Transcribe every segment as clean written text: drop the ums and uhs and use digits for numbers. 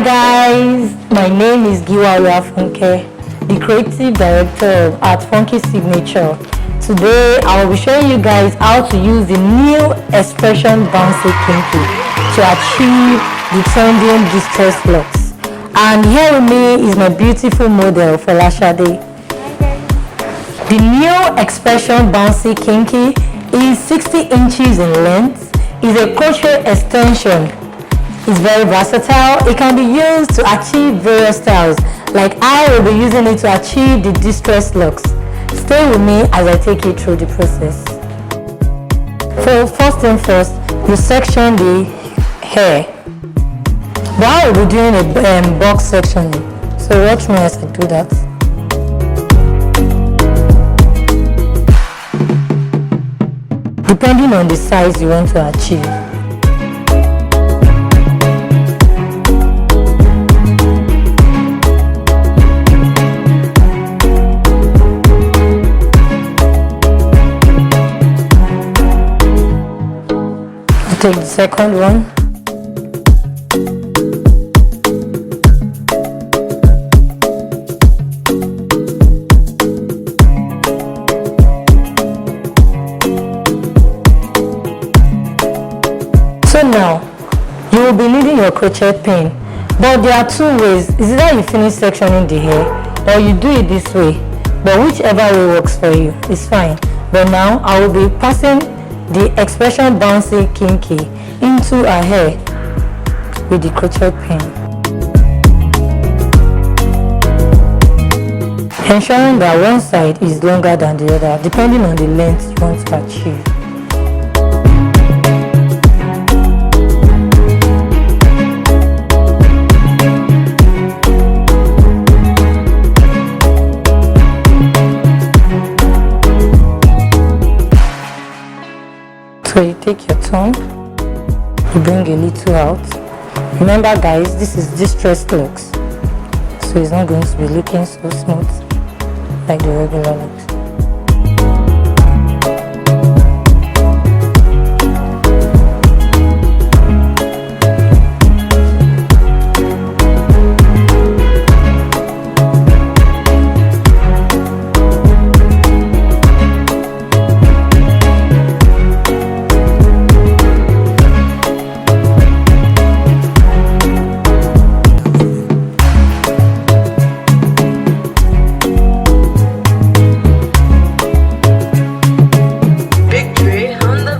Hi guys, my name is Giwa Funke, the creative director at Funky Signature. Today I will be showing you guys how to use the new X-Pression Bouncy Kinky to achieve the Trendy Distress Locs. And here with me is my beautiful model Folashade. The new X-Pression Bouncy Kinky is 60 inches in length, is a crochet extension. It's very versatile. It can be used to achieve various styles, like I will be using it to achieve the Distress Locs. Stay with me as I take you through the process. So first thing first, you section the hair. But I will be doing a box sectioning, so watch me as I do that. Depending on the size you want to achieve. Take the second one. So now, you will be needing your crochet pin, but there are two ways. Is either you finish sectioning the hair or you do it this way, but whichever way works for you is fine. But now I will be passing the X-Pression Bouncy Kinky into her hair with the crochet pin, ensuring that one side is longer than the other depending on the length you want to achieve. So you take your tongue, you bring a little out. Remember guys, this is Distress Locs, so it's not going to be looking so smooth like the regular looks.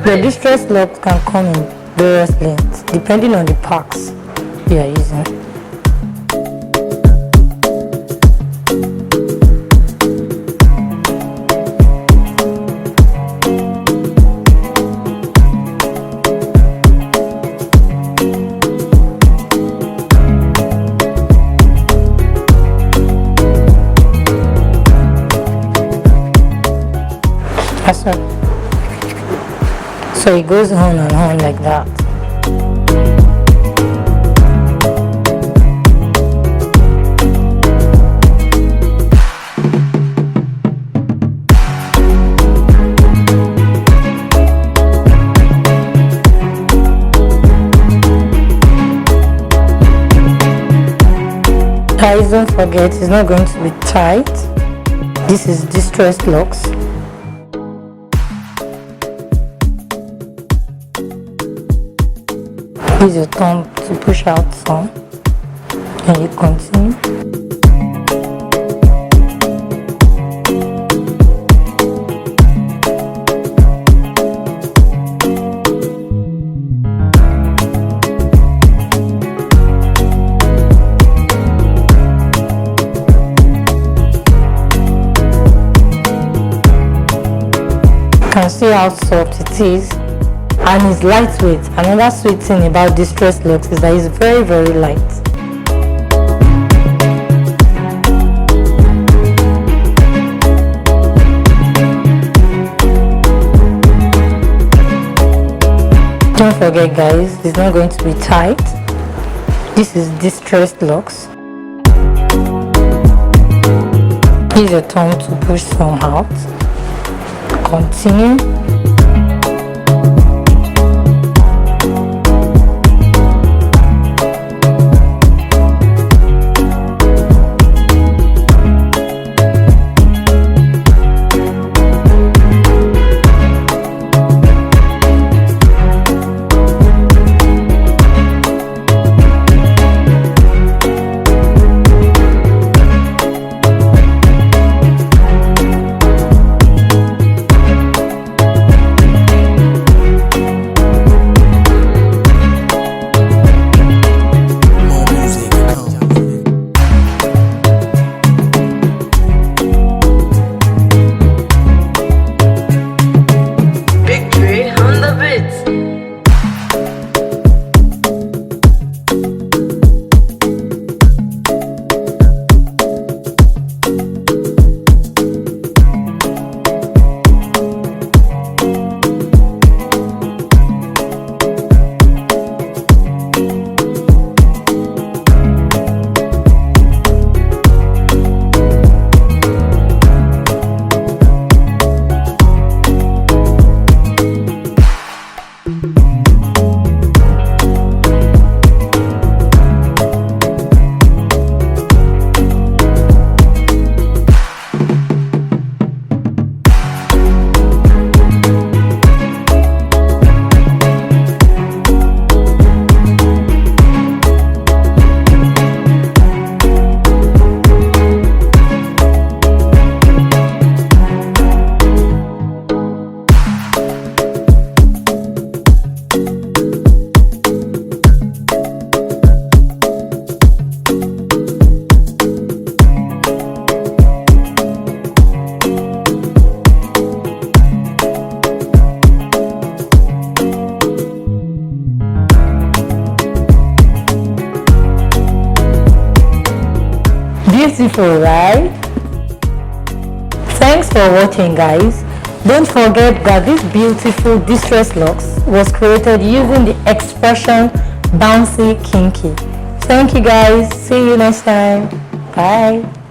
The Distress Locs can come in various lengths depending on the packs you are using. That's right. So it goes on and on like that. Guys, don't forget, it's not going to be tight. This is Distress Locs. Use your thumb to push out some, and you continue. You can see how soft it is. And it's lightweight. Another sweet thing about Distress Locs is that it's very, very light. Don't forget guys, it's not going to be tight. This is Distress Locs. Use your tongue to push some out. Continue. Beautiful, right? Thanks for watching, guys. Don't forget that this beautiful distress locks was created using the X-Pression Bouncy Kinky. Thank you, guys. See you next time. Bye.